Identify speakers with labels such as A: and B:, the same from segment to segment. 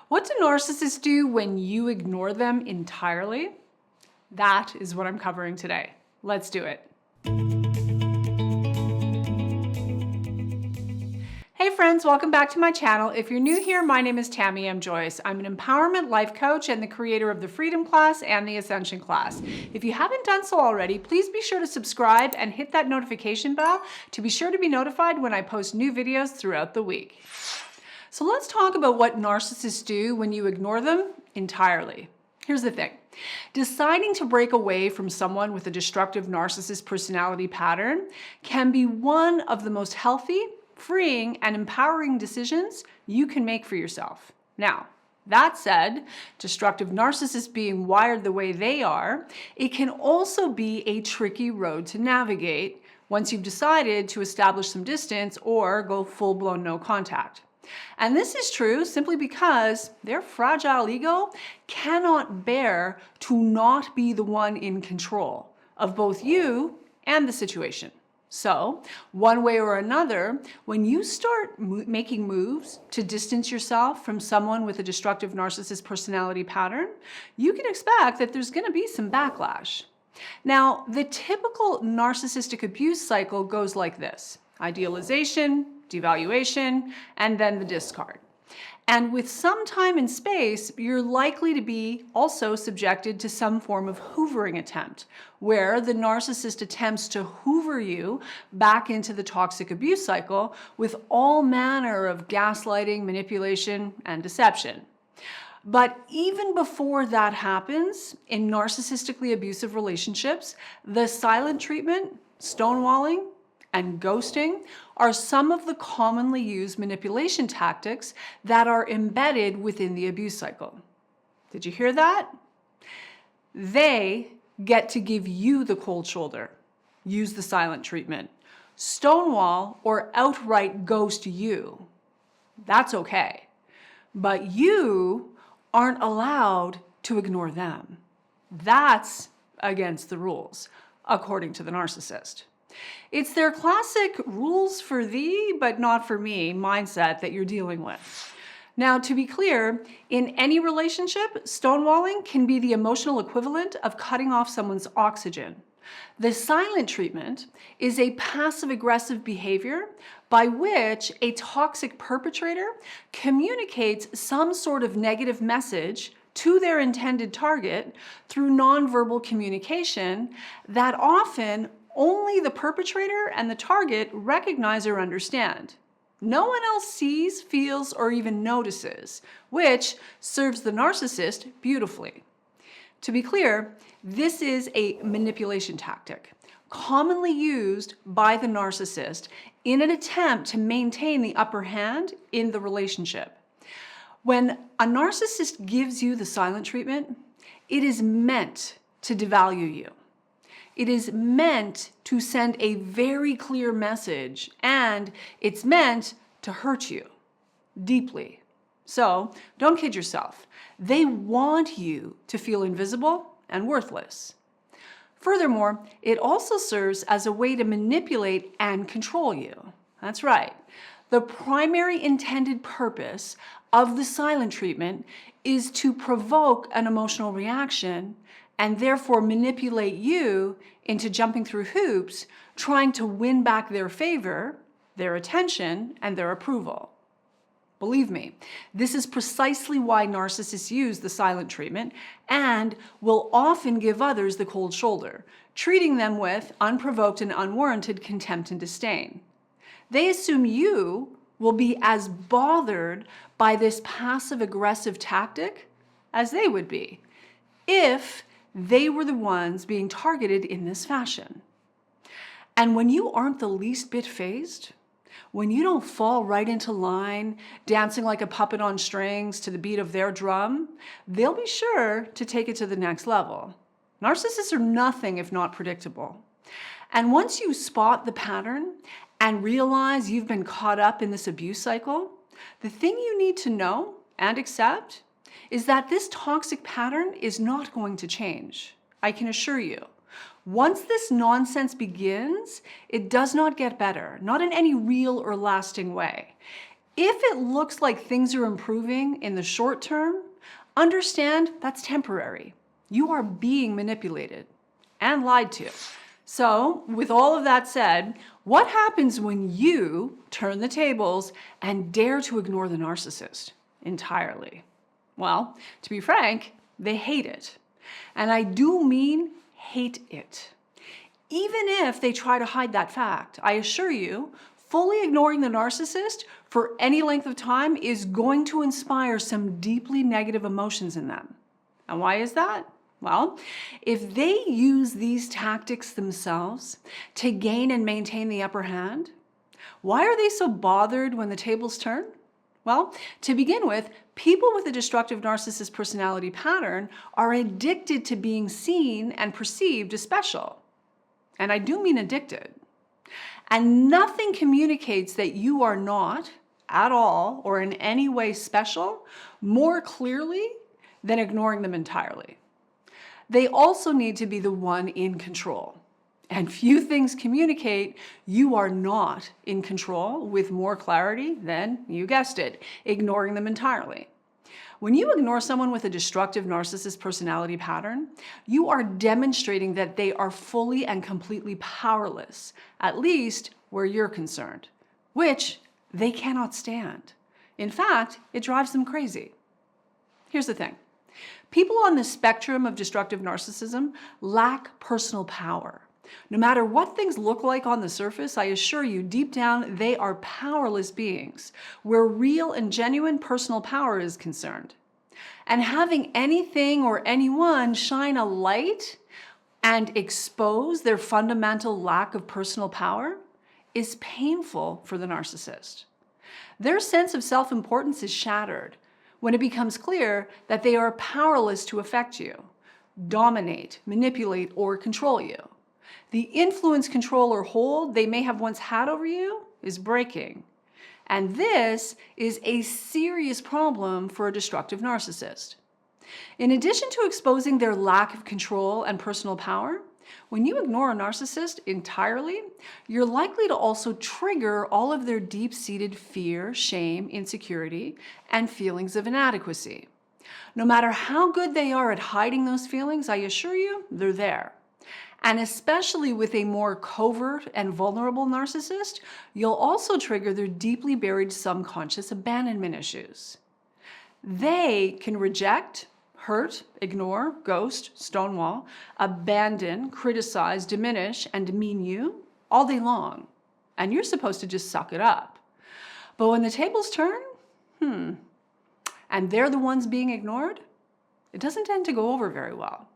A: What do narcissists do when you ignore them entirely? That is what I'm covering today. Let's do it. Hey friends, welcome back to my channel. If you're new here, my name is Tamie M. Joyce. I'm an empowerment life coach and the creator of the Freedom class and the Ascension class. If you haven't done so already, please be sure to subscribe and hit that notification bell to be sure to be notified when I post new videos throughout the week. So let's talk about what narcissists do when you ignore them entirely. Here's the thing. Deciding to break away from someone with a destructive narcissist personality pattern can be one of the most healthy, freeing, and empowering decisions you can make for yourself. Now, that said, destructive narcissists being wired the way they are, it can also be a tricky road to navigate once you've decided to establish some distance or go full-blown no contact. And this is true simply because their fragile ego cannot bear to not be the one in control of both you and the situation. So, one way or another, when you start making moves to distance yourself from someone with a destructive narcissist personality pattern, you can expect that there's going to be some backlash. Now, the typical narcissistic abuse cycle goes like this: idealization, devaluation, and then the discard. And with some time and space, you're likely to be also subjected to some form of hoovering attempt, where the narcissist attempts to hoover you back into the toxic abuse cycle with all manner of gaslighting, manipulation, and deception. But even before that happens, in narcissistically abusive relationships, the silent treatment, stonewalling, and ghosting are some of the commonly used manipulation tactics that are embedded within the abuse cycle. Did you hear that? They get to give you the cold shoulder, use the silent treatment, stonewall, or outright ghost you. That's okay. But you aren't allowed to ignore them. That's against the rules, according to the narcissist. It's their classic rules for thee, but not for me mindset that you're dealing with. Now, to be clear, in any relationship, stonewalling can be the emotional equivalent of cutting off someone's oxygen. The silent treatment is a passive-aggressive behavior by which a toxic perpetrator communicates some sort of negative message to their intended target through nonverbal communication that often only the perpetrator and the target recognize or understand. No one else sees, feels, or even notices, which serves the narcissist beautifully. To be clear, this is a manipulation tactic, commonly used by the narcissist in an attempt to maintain the upper hand in the relationship. When a narcissist gives you the silent treatment, it is meant to devalue you. It is meant to send a very clear message, and it's meant to hurt you deeply. So don't kid yourself. They want you to feel invisible and worthless. Furthermore, it also serves as a way to manipulate and control you. That's right. The primary intended purpose of the silent treatment is to provoke an emotional reaction and therefore manipulate you into jumping through hoops, trying to win back their favor, their attention, and their approval. Believe me, this is precisely why narcissists use the silent treatment and will often give others the cold shoulder, treating them with unprovoked and unwarranted contempt and disdain. They assume you will be as bothered by this passive-aggressive tactic as they would be if they were the ones being targeted in this fashion. And when you aren't the least bit fazed, when you don't fall right into line, dancing like a puppet on strings to the beat of their drum, they'll be sure to take it to the next level. Narcissists are nothing if not predictable. And once you spot the pattern and realize you've been caught up in this abuse cycle, the thing you need to know and accept is that this toxic pattern is not going to change. I can assure you. Once this nonsense begins, it does not get better, not in any real or lasting way. If it looks like things are improving in the short term, understand that's temporary. You are being manipulated and lied to. So, with all of that said, what happens when you turn the tables and dare to ignore the narcissist entirely? Well, to be frank, they hate it. And I do mean hate it. Even if they try to hide that fact, I assure you, fully ignoring the narcissist for any length of time is going to inspire some deeply negative emotions in them. And why is that? Well, if they use these tactics themselves to gain and maintain the upper hand, why are they so bothered when the tables turn? Well, to begin with, people with a destructive narcissist personality pattern are addicted to being seen and perceived as special. And I do mean addicted. And nothing communicates that you are not at all or in any way special more clearly than ignoring them entirely. They also need to be the one in control. And few things communicate you are not in control with more clarity than, you guessed it, ignoring them entirely. When you ignore someone with a destructive narcissist personality pattern, you are demonstrating that they are fully and completely powerless, at least where you're concerned, which they cannot stand. In fact, it drives them crazy. Here's the thing. People on the spectrum of destructive narcissism lack personal power. No matter what things look like on the surface, I assure you, deep down, they are powerless beings, where real and genuine personal power is concerned. And having anything or anyone shine a light and expose their fundamental lack of personal power is painful for the narcissist. Their sense of self-importance is shattered when it becomes clear that they are powerless to affect you, dominate, manipulate, or control you. The influence, control, or hold they may have once had over you is breaking. And this is a serious problem for a destructive narcissist. In addition to exposing their lack of control and personal power, when you ignore a narcissist entirely, you're likely to also trigger all of their deep-seated fear, shame, insecurity, and feelings of inadequacy. No matter how good they are at hiding those feelings, I assure you, they're there. And especially with a more covert and vulnerable narcissist, you'll also trigger their deeply buried subconscious abandonment issues. They can reject, hurt, ignore, ghost, stonewall, abandon, criticize, diminish, and demean you all day long. And you're supposed to just suck it up. But when the tables turn, and they're the ones being ignored, it doesn't tend to go over very well.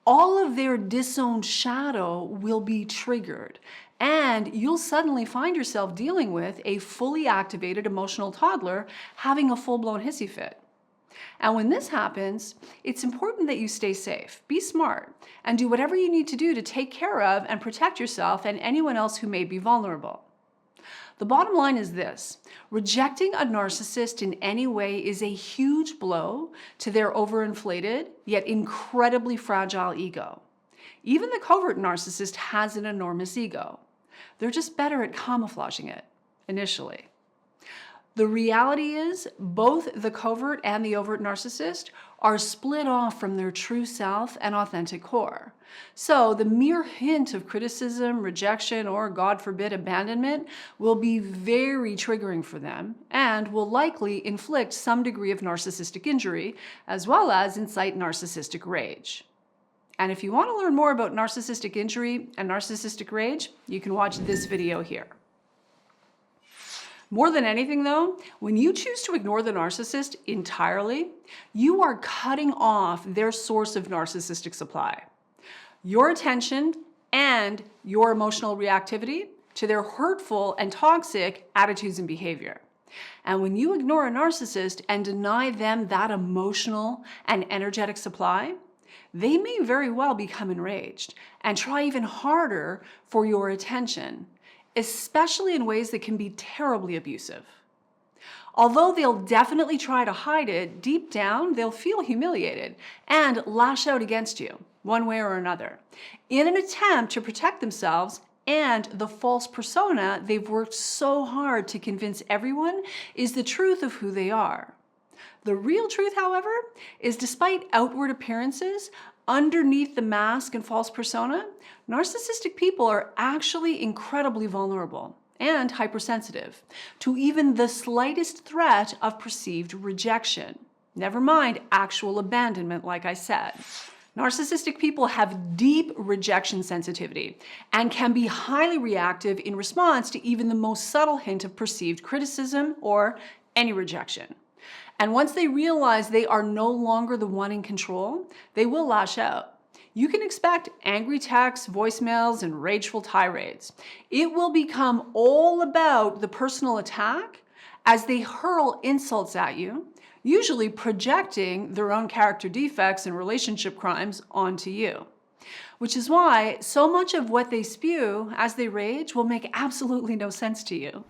A: All of their disowned shadow will be triggered, and you'll suddenly find yourself dealing with a fully activated emotional toddler having a full-blown hissy fit. And when this happens, it's important that you stay safe, be smart, and do whatever you need to do to take care of and protect yourself and anyone else who may be vulnerable. The bottom line is this: rejecting a narcissist in any way is a huge blow to their overinflated, yet incredibly fragile ego. Even the covert narcissist has an enormous ego. They're just better at camouflaging it, initially. The reality is, both the covert and the overt narcissist are split off from their true self and authentic core. So the mere hint of criticism, rejection, or God forbid, abandonment will be very triggering for them and will likely inflict some degree of narcissistic injury, as well as incite narcissistic rage. And if you want to learn more about narcissistic injury and narcissistic rage, you can watch this video here. More than anything though, when you choose to ignore the narcissist entirely, you are cutting off their source of narcissistic supply. Your attention and your emotional reactivity to their hurtful and toxic attitudes and behavior. And when you ignore a narcissist and deny them that emotional and energetic supply, they may very well become enraged and try even harder for your attention, especially in ways that can be terribly abusive. Although they'll definitely try to hide it, deep down they'll feel humiliated and lash out against you, one way or another, in an attempt to protect themselves And the false persona they've worked so hard to convince everyone is the truth of who they are. The real truth, however, is despite outward appearances, underneath the mask and false persona, narcissistic people are actually incredibly vulnerable and hypersensitive to even the slightest threat of perceived rejection. Never mind actual abandonment, like I said. Narcissistic people have deep rejection sensitivity and can be highly reactive in response to even the most subtle hint of perceived criticism or any rejection. And once they realize they are no longer the one in control, they will lash out. You can expect angry texts, voicemails, and rageful tirades. It will become all about the personal attack as they hurl insults at you, usually projecting their own character defects and relationship crimes onto you. Which is why so much of what they spew as they rage will make absolutely no sense to you.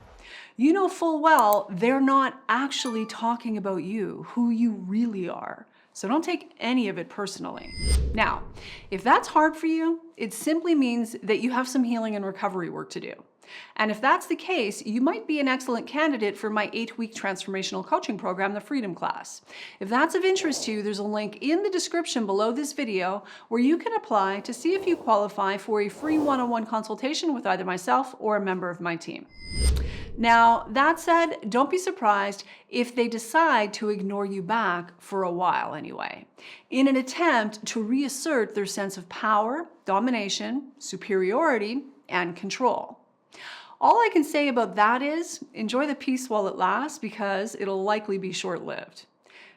A: You know full well they're not actually talking about you, who you really are. So don't take any of it personally. Now, if that's hard for you, it simply means that you have some healing and recovery work to do. And if that's the case, you might be an excellent candidate for my 8-week transformational coaching program, the Freedom Class. If that's of interest to you, there's a link in the description below this video where you can apply to see if you qualify for a free one-on-one consultation with either myself or a member of my team. Now, that said, don't be surprised if they decide to ignore you back for a while anyway, in an attempt to reassert their sense of power, domination, superiority, and control. All I can say about that is enjoy the peace while it lasts because it'll likely be short-lived.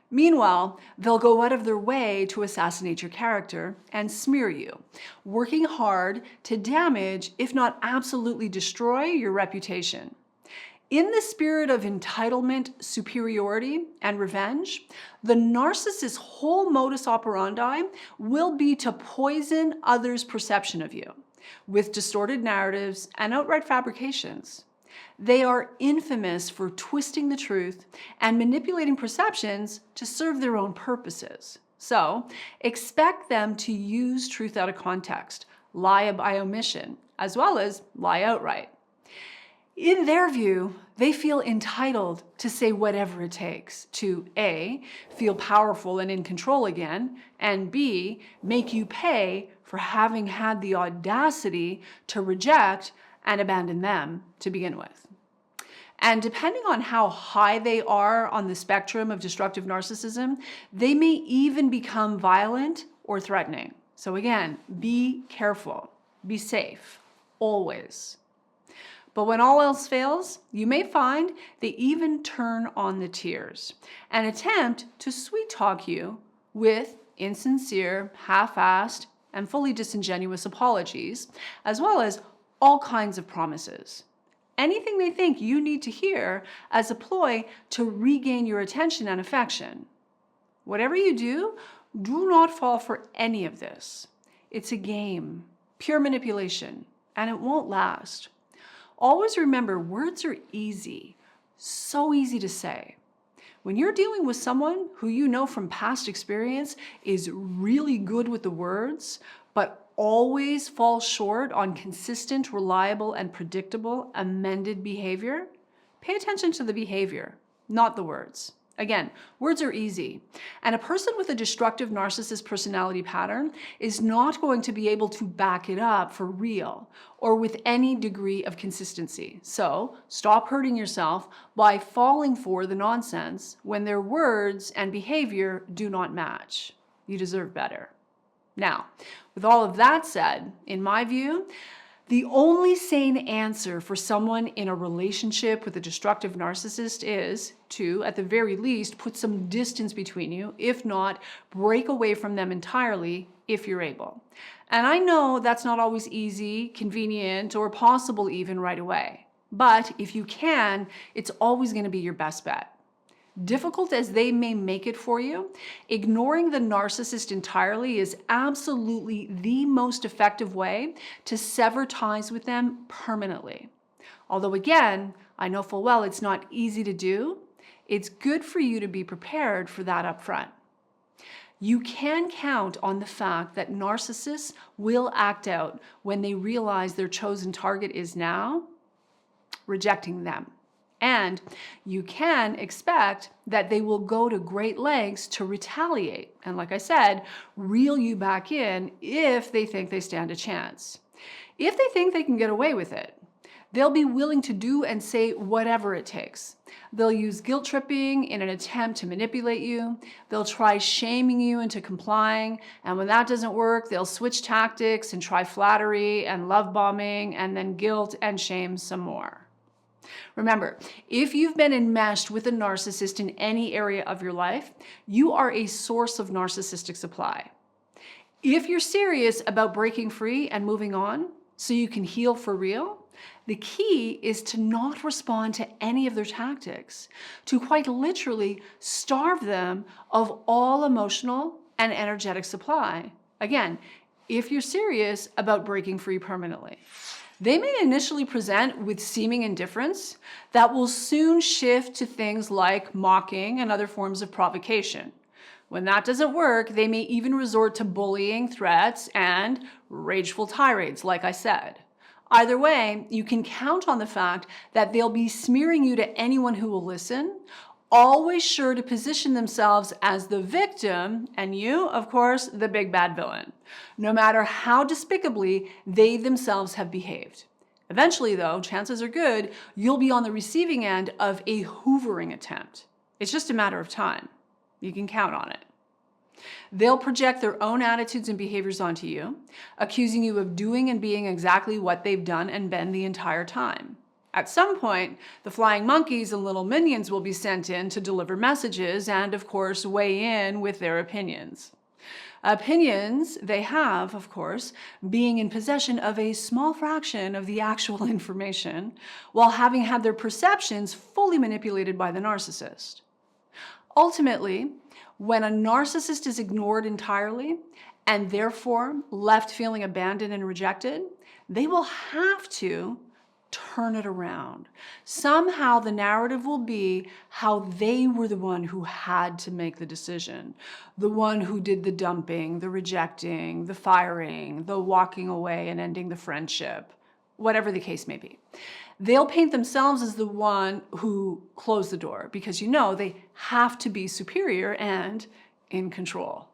A: Meanwhile, they'll go out of their way to assassinate your character and smear you, working hard to damage, if not absolutely destroy, your reputation. In the spirit of entitlement, superiority, and revenge, the narcissist's whole modus operandi will be to poison others' perception of you with distorted narratives and outright fabrications. They are infamous for twisting the truth and manipulating perceptions to serve their own purposes. So, expect them to use truth out of context, lie by omission, as well as lie outright. In their view, they feel entitled to say whatever it takes to A, feel powerful and in control again, and B, make you pay for having had the audacity to reject and abandon them to begin with. And depending on how high they are on the spectrum of destructive narcissism, they may even become violent or threatening. So again, be careful, be safe, always. But when all else fails, you may find they even turn on the tears and attempt to sweet talk you with insincere, half-assed, and fully disingenuous apologies, as well as all kinds of promises. Anything they think you need to hear as a ploy to regain your attention and affection. Whatever you do, do not fall for any of this. It's a game, pure manipulation, and it won't last. Always remember, words are easy, so easy to say. When you're dealing with someone who you know from past experience is really good with the words, but always falls short on consistent, reliable, and predictable amended behavior, pay attention to the behavior, not the words. Again, words are easy, and a person with a destructive narcissist personality pattern is not going to be able to back it up for real or with any degree of consistency. So stop hurting yourself by falling for the nonsense when their words and behavior do not match. You deserve better. Now, with all of that said, in my view, the only sane answer for someone in a relationship with a destructive narcissist is to, at the very least, put some distance between you, if not, break away from them entirely if you're able. And I know that's not always easy, convenient, or possible even right away. But if you can, it's always going to be your best bet. Difficult as they may make it for you, ignoring the narcissist entirely is absolutely the most effective way to sever ties with them permanently. Although again, I know full well it's not easy to do, it's good for you to be prepared for that up front. You can count on the fact that narcissists will act out when they realize their chosen target is now rejecting them. And you can expect that they will go to great lengths to retaliate. And like I said, reel you back in if they think they stand a chance. If they think they can get away with it, they'll be willing to do and say whatever it takes. They'll use guilt tripping in an attempt to manipulate you. They'll try shaming you into complying. And when that doesn't work, they'll switch tactics and try flattery and love bombing and then guilt and shame some more. Remember, if you've been enmeshed with a narcissist in any area of your life, you are a source of narcissistic supply. If you're serious about breaking free and moving on so you can heal for real, the key is to not respond to any of their tactics, to quite literally starve them of all emotional and energetic supply. Again, if you're serious about breaking free permanently. They may initially present with seeming indifference that will soon shift to things like mocking and other forms of provocation. When that doesn't work, they may even resort to bullying, threats, and rageful tirades, like I said. Either way, you can count on the fact that they'll be smearing you to anyone who will listen, always sure to position themselves as the victim, and you, of course, the big bad villain, no matter how despicably they themselves have behaved. Eventually, though, chances are good you'll be on the receiving end of a hoovering attempt. It's just a matter of time. You can count on it. They'll project their own attitudes and behaviors onto you, accusing you of doing and being exactly what they've done and been the entire time. At some point, the flying monkeys and little minions will be sent in to deliver messages and, of course, weigh in with their opinions. Opinions they have, of course, being in possession of a small fraction of the actual information, while having had their perceptions fully manipulated by the narcissist. Ultimately, when a narcissist is ignored entirely and therefore left feeling abandoned and rejected, they will have to turn it around. Somehow the narrative will be how they were the one who had to make the decision, the one who did the dumping, the rejecting, the firing, the walking away and ending the friendship, whatever the case may be. They'll paint themselves as the one who closed the door because, you know, they have to be superior and in control.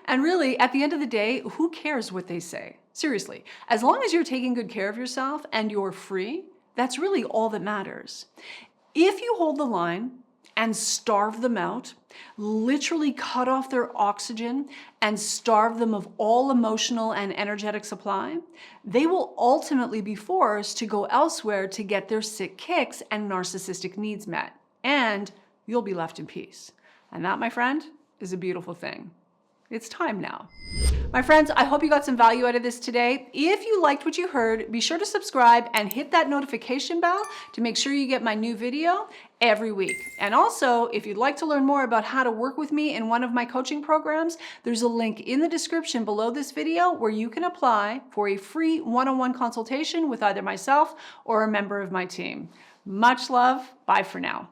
A: And really, at the end of the day, who cares what they say? Seriously, as long as you're taking good care of yourself and you're free, that's really all that matters. If you hold the line and starve them out, literally cut off their oxygen and starve them of all emotional and energetic supply, they will ultimately be forced to go elsewhere to get their sick kicks and narcissistic needs met. And you'll be left in peace. And that, my friend, is a beautiful thing. It's time now. My friends, I hope you got some value out of this today. If you liked what you heard, be sure to subscribe and hit that notification bell to make sure you get my new video every week. And also, if you'd like to learn more about how to work with me in one of my coaching programs, there's a link in the description below this video where you can apply for a free one-on-one consultation with either myself or a member of my team. Much love. Bye for now.